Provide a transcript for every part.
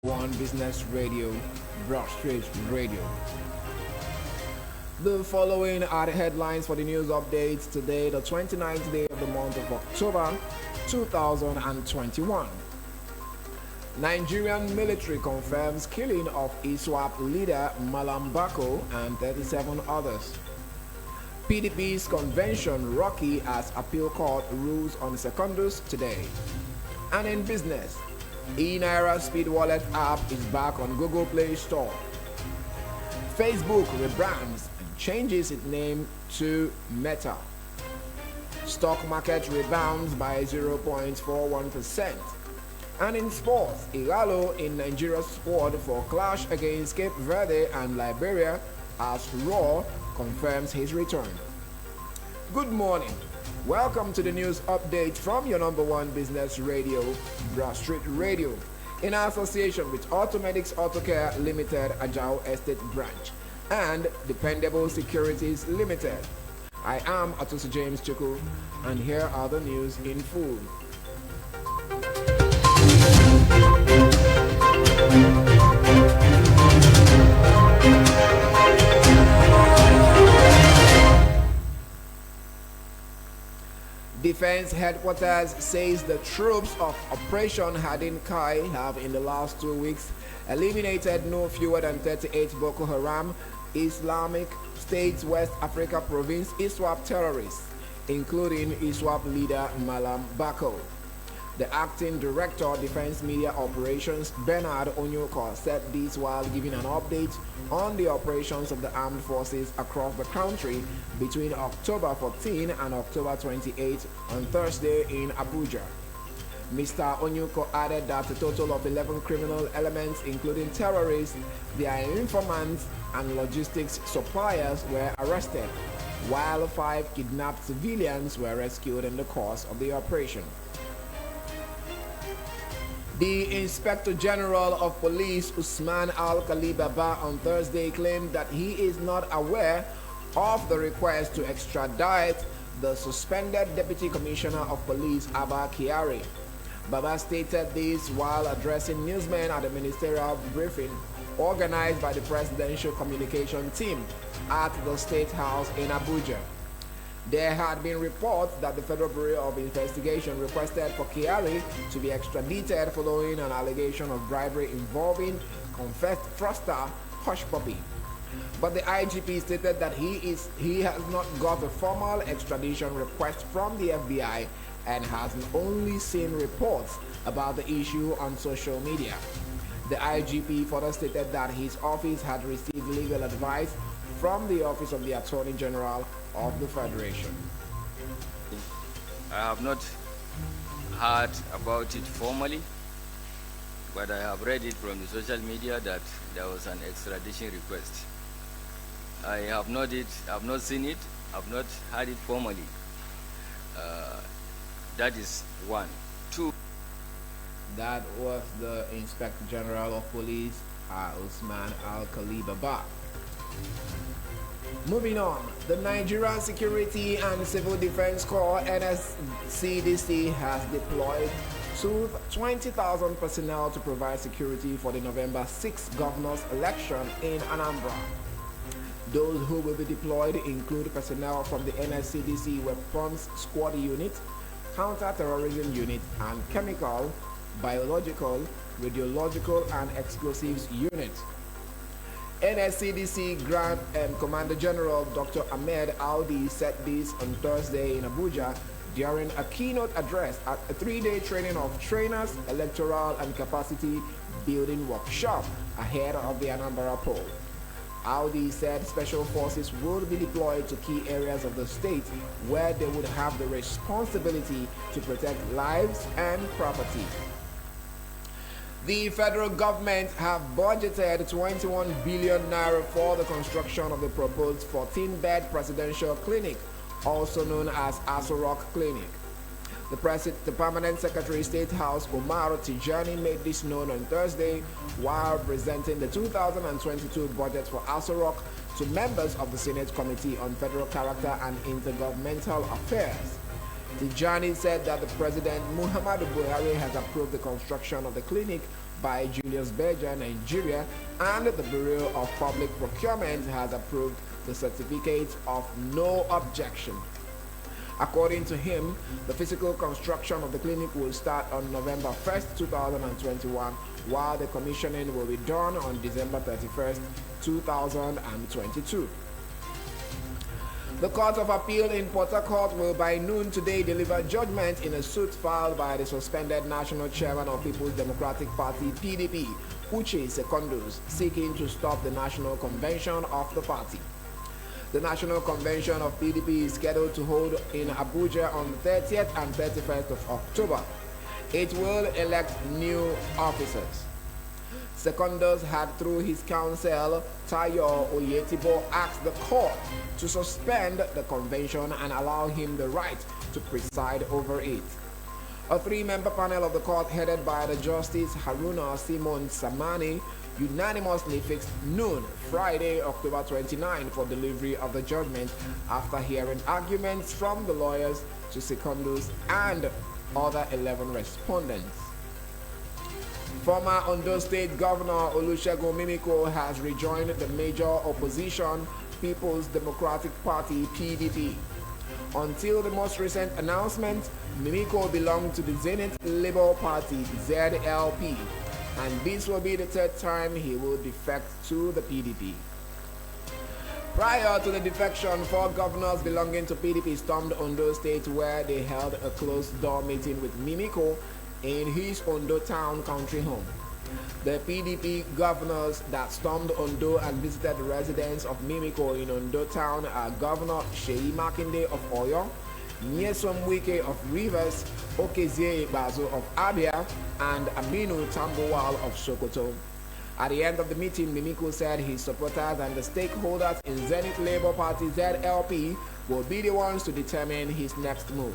One Business Radio, Broad Street Radio. The following are the headlines for the news updates today, the 29th day of the month of October 2021. Nigerian military confirms killing of ISWAP leader Malam Bako and 37 others. PDP's convention rocky as appeal court rules on secondus today. And in business, eNaira Speed Wallet app is back on Google Play Store. Facebook rebrands and changes its name to Meta. Stock market rebounds by 0.41%. And in sports, Igalo in Nigeria's squad for clash against Cape Verde and Liberia as Raw confirms his return. Good morning. Welcome to the news update from your number one business radio, Broad Street Radio, in association with Automedics Autocare Limited, Ajao Estate Branch, and Dependable Securities Limited. I am Atusi James Chuku, and here are the news in full. Defense headquarters says the troops of Operation Hadin Kai have in the last 2 weeks eliminated no fewer than 38 Boko Haram Islamic State's West Africa province ISWAP terrorists, including ISWAP leader Malam Bako. The acting director of Defense Media Operations, Bernard Onyoko, said this while giving an update on the operations of the armed forces across the country between October 14 and October 28 on Thursday in Abuja. Mr. Onyoko added that a total of 11 criminal elements, including terrorists, their informants, and logistics suppliers, were arrested, while 5 kidnapped civilians were rescued in the course of the operation. The Inspector General of Police, Usman Al-Khali Baba, on Thursday claimed that he is not aware of the request to extradite the suspended Deputy Commissioner of Police, Abba Kyari. Baba stated this while addressing newsmen at a ministerial briefing organized by the Presidential Communication Team at the State House in Abuja. There had been reports that the Federal Bureau of Investigation requested for Kyari to be extradited following an allegation of bribery involving confessed fraudster Hush Puppy. But the IGP stated that he has not got a formal extradition request from the FBI and has only seen reports about the issue on social media. The IGP further stated that his office had received legal advice from the Office of the Attorney General of the Federation. I have not heard about it formally, but I have read it from the social media that there was an extradition request. I have not seen it, I've not heard it formally. That is one. Two. That was the Inspector General of Police, Usman Al-Khali Baba. Moving on, the Nigerian Security and Civil Defense Corps (NSCDC) has deployed 20,000 personnel to provide security for the November 6 governor's election in Anambra. Those who will be deployed include personnel from the NSCDC Weapons Squad Unit, Counter-Terrorism Unit, and Chemical, Biological, Radiological, and Explosives Unit. NSCDC Grand Commander General Dr. Ahmed Audi said this on Thursday in Abuja during a keynote address at a 3-day training of trainers, electoral, and capacity building workshop ahead of the Anambra poll. Audi said special forces would be deployed to key areas of the state where they would have the responsibility to protect lives and property. The federal government have budgeted 21 billion naira for the construction of the proposed 14-bed presidential clinic, also known as Aso Rock Clinic. The Permanent Secretary State House Omar Tijani made this known on Thursday while presenting the 2022 budget for Aso Rock to members of the Senate Committee on Federal Character and Intergovernmental Affairs. Tijani said that the President Muhammadu Buhari has approved the construction of the clinic by Julius Berger, Nigeria, and the Bureau of Public Procurement has approved the certificate of no objection. According to him, the physical construction of the clinic will start on November 1st, 2021, while the commissioning will be done on December 31st, 2022. The Court of Appeal in Port Harcourt will by noon today deliver judgment in a suit filed by the suspended National Chairman of People's Democratic Party (PDP), Uche Secondus, seeking to stop the National Convention of the party. The National Convention of PDP is scheduled to hold in Abuja on the 30th and 31st of October. It will elect new officers. Secondus had, through his counsel, Tayo Oyetibo, asked the court to suspend the convention and allow him the right to preside over it. A three-member panel of the court, headed by the Justice Haruna Simon Samani, unanimously fixed noon Friday, October 29 for delivery of the judgment after hearing arguments from the lawyers to Secondus and other 11 respondents. Former Ondo State Governor Olusegun Mimiko has rejoined the major opposition People's Democratic Party (PDP). Until the most recent announcement, Mimiko belonged to the Zenith Labour Party (ZLP), and this will be the third time he will defect to the PDP. Prior to the defection, 4 governors belonging to PDP stormed Ondo State, where they held a closed-door meeting with Mimiko in his Ondo town country home. The PDP governors that stormed Ondo and visited the residence of Mimiko in Ondo town are Governor Seyi Makinde of Oyo, Nyesom Wike of Rivers, Okezie Bazo of Abia, and Aminu Tambuwal of Sokoto. At the end of the meeting, Mimiko said his supporters and the stakeholders in Zenith Labour Party (ZLP) will be the ones to determine his next move.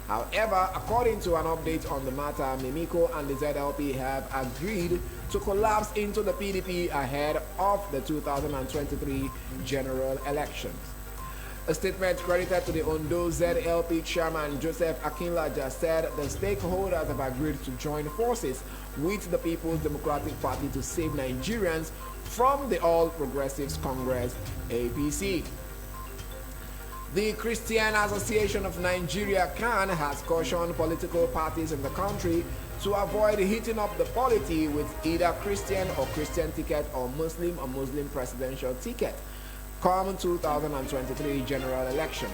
However, according to an update on the matter, Mimiko and the ZLP have agreed to collapse into the PDP ahead of the 2023 general elections. A statement credited to the Ondo ZLP chairman Joseph Akinlaja said the stakeholders have agreed to join forces with the People's Democratic Party to save Nigerians from the All Progressives Congress (APC). The Christian Association of Nigeria (CAN) has cautioned political parties in the country to avoid heating up the polity with either Christian or Christian ticket or Muslim presidential ticket come 2023 general election.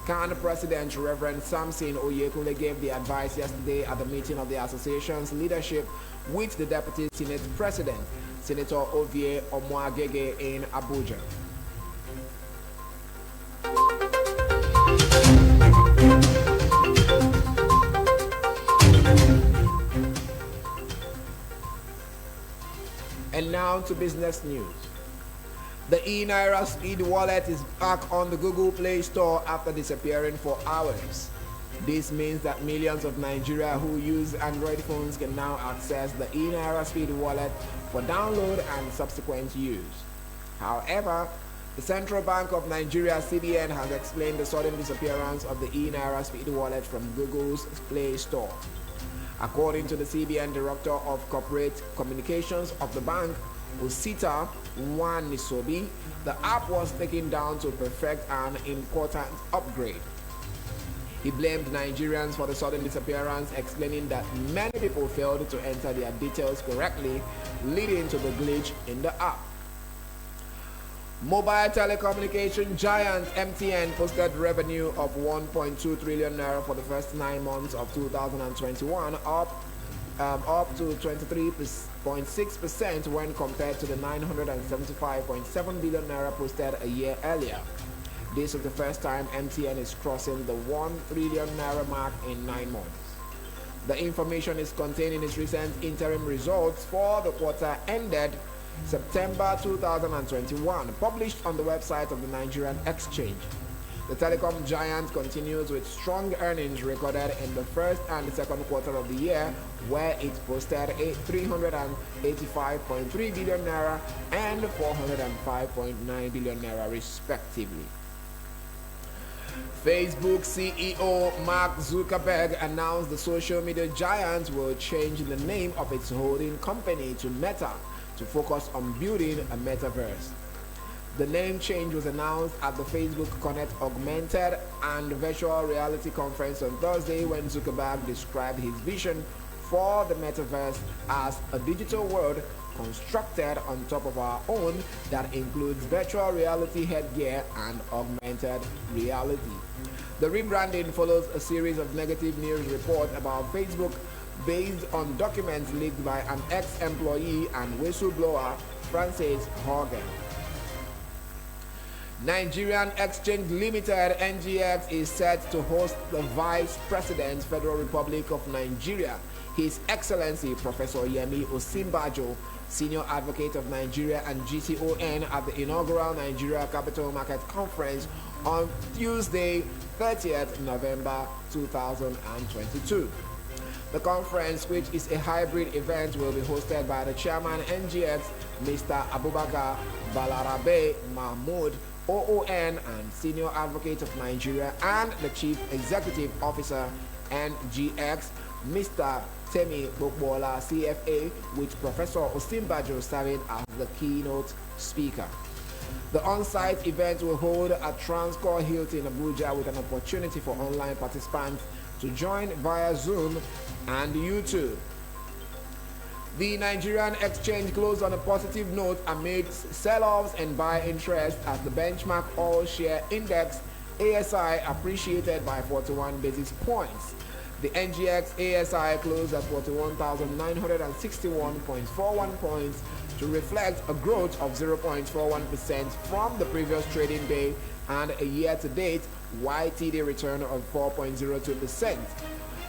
CAN President Reverend Samson Oyekule gave the advice yesterday at the meeting of the association's leadership with the Deputy Senate President, Senator Ovie Omoagege, in Abuja. And now to business news. The eNaira Speed Wallet is back on the Google Play Store after disappearing for hours. This means that millions of Nigeria who use Android phones can now access the eNaira Speed Wallet for download and subsequent use. However, the Central Bank of Nigeria (CBN) has explained the sudden disappearance of the eNaira Speed Wallet from Google's Play Store. According to the CBN Director of Corporate Communications of the bank, Osita Nwanisobi, the app was taken down to perfect an important upgrade. He blamed Nigerians for the sudden disappearance, explaining that many people failed to enter their details correctly, leading to the glitch in the app. Mobile telecommunication giant MTN posted revenue of 1.2 trillion naira for the first 9 months of 2021, up to 23.6% when compared to the 975.7 billion naira posted a year earlier. This is the first time MTN is crossing the 1 trillion naira mark in 9 months. The information is contained in its recent interim results for the quarter ended September 2021, published on the website of the Nigerian Exchange. The telecom giant continues with strong earnings recorded in the first and second quarter of the year, where it posted 385.3 billion naira and 405.9 billion naira respectively. Facebook CEO Mark Zuckerberg announced the social media giant will change the name of its holding company to Meta to focus on building a metaverse. The name change was announced at the Facebook Connect Augmented and Virtual Reality Conference on Thursday when Zuckerberg described his vision for the metaverse as a digital world constructed on top of our own that includes virtual reality headgear and augmented reality. The rebranding follows a series of negative news reports about Facebook based on documents leaked by an ex-employee and whistleblower, Frances Haugen. Nigerian Exchange Limited (NGX) is set to host the Vice President, Federal Republic of Nigeria, His Excellency Professor Yemi Osinbajo, Senior Advocate of Nigeria and GCON, at the inaugural Nigeria Capital Market Conference on Tuesday, 30th November 2022. The conference, which is a hybrid event, will be hosted by the Chairman NGX, Mr. Abubakar Balarabe Mahmoud, OON and Senior Advocate of Nigeria, and the Chief Executive Officer NGX, Mr. Temi Bokbola CFA, with Professor Osinbajo serving as the keynote speaker. The on-site event will hold at Transcorp Hilton Abuja with an opportunity for online participants to join via Zoom and YouTube. The Nigerian exchange closed on a positive note amidst sell-offs and buy interest as the benchmark all-share index ASI appreciated by 41 basis points. The NGX ASI closed at 41,961.41 points to reflect a growth of 0.41% from the previous trading day and a year-to-date YTD return of 4.02%.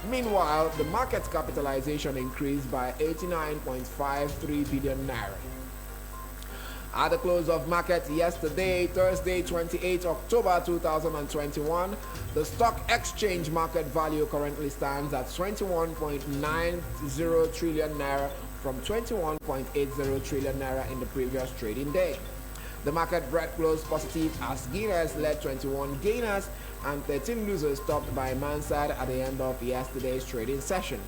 Meanwhile, the market capitalization increased by 89.53 billion naira. At the close of market yesterday, Thursday, 28 October 2021, the stock exchange market value currently stands at 21.90 trillion naira from 21.80 trillion naira in the previous trading day. The market breadth closed positive as Guinness led 21 gainers and 13 losers, topped by Mansard at the end of yesterday's trading session.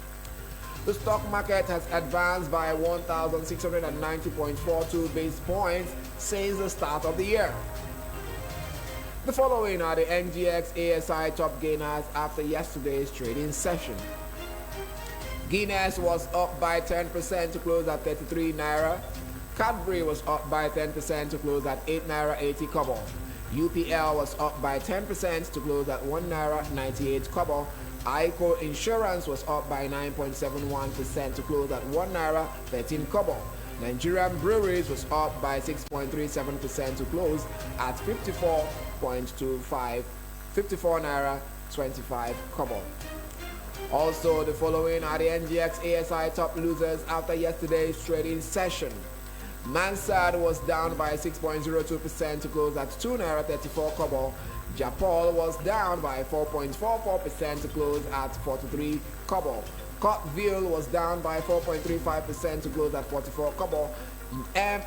The stock market has advanced by 1,690.42 basis points since the start of the year. The following are the NGX ASI top gainers after yesterday's trading session. Guinness was up by 10% to close at 33 naira. Cadbury was up by 10% to close at 8 naira 80 kobo. UPL was up by 10% to close at 1 naira 98 kobo. ICO Insurance was up by 9.71% to close at 1 naira 13 kobo. Nigerian Breweries was up by 6.37% to close at 54 naira 25 kobo. Also, the following are the NGX ASI top losers after yesterday's trading session. Mansard was down by 6.02% to close at 2 naira 34 kobo. Japol was down by 4.44% to close at 43 kobo. Cotville was down by 4.35% to close at 44 kobo.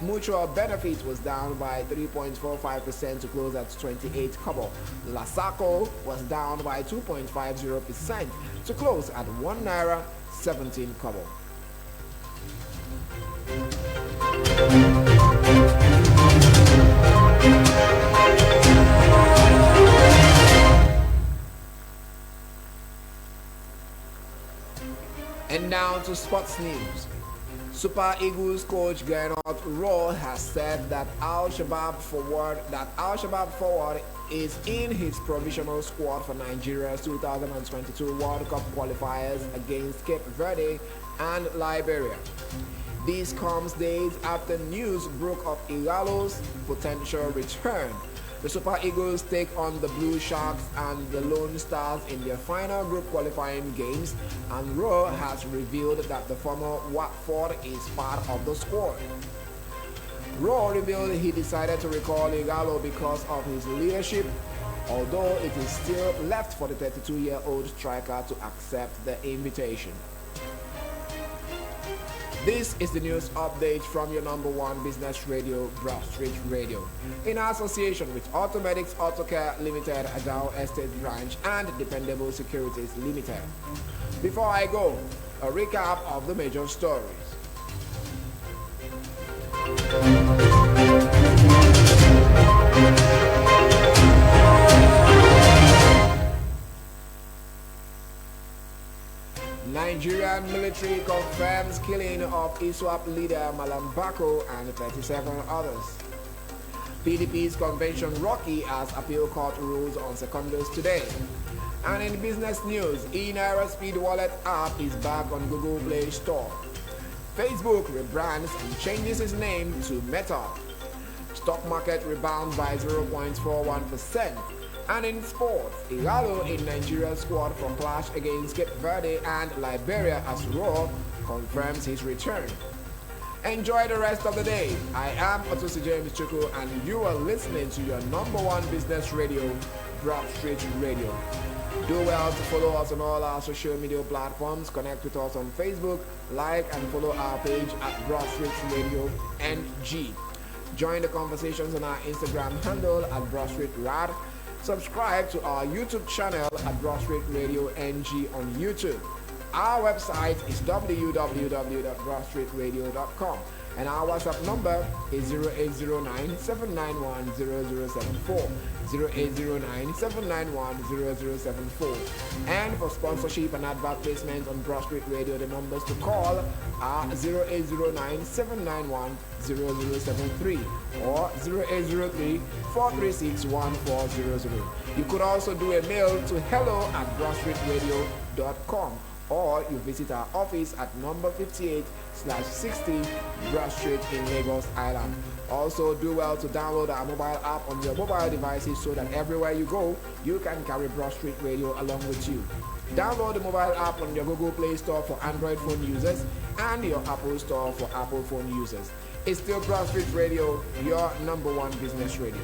Mutual Benefit was down by 3.45% to close at 28 kobo. Lasaco was down by 2.50% to close at 1 naira 17 kobo. And now to sports news. Super Eagles coach Gernot Rohr has said that Al-Shabaab forward is in his provisional squad for Nigeria's 2022 World Cup qualifiers against Cape Verde and Liberia. This comes days after news broke of Ighalo's potential return. The Super Eagles take on the Blue Sharks and the Lone Stars in their final group qualifying games, and Rohr has revealed that the former Watford is part of the squad. Rohr revealed he decided to recall Ighalo because of his leadership, although it is still left for the 32-year-old striker to accept the invitation. This is the news update from your number one business radio, Broad Street Radio, in association with Automedics Autocare Limited, Adao Estate Branch, and Dependable Securities Limited. Before I go, a recap of the major stories. Nigerian military confirms killing of ISWAP leader Malam Bako and 37 others. PDP's convention Rocky as appeal court rules on secondaries today. And in business news, eNaira Speed Wallet app is back on Google Play Store. Facebook rebrands and changes its name to Meta. Stock market rebounds by 0.41%. And in sports, Igalo in Nigeria's squad for clash against Cape Verde and Liberia as Raw confirms his return. Enjoy the rest of the day. I am Otosi James Chuku and you are listening to your number one business radio, Broad Street Radio. Do well to follow us on all our social media platforms. Connect with us on Facebook, like and follow our page at Broad Street Radio NG. Join the conversations on our Instagram handle at Broad Street Rad. Subscribe to our YouTube channel at Broad Street Radio NG on YouTube. Our website is www.broadstreetradio.com and our WhatsApp number is 0809-791-0074, 0809-791-0074. And for sponsorship and advertisement on Broad Street Radio, the numbers to call are 0809-791-0073 or 0803-436-1400. You could also do a mail to hello@broadstreetradio.com or you visit our office at number 58/60 Broad Street in Lagos Island. Also, do well to download our mobile app on your mobile devices so that everywhere you go, you can carry Broad Street Radio along with you. Download the mobile app on your Google Play Store for Android phone users and your Apple Store for Apple phone users. It's still Broad Street Radio, your number one business radio.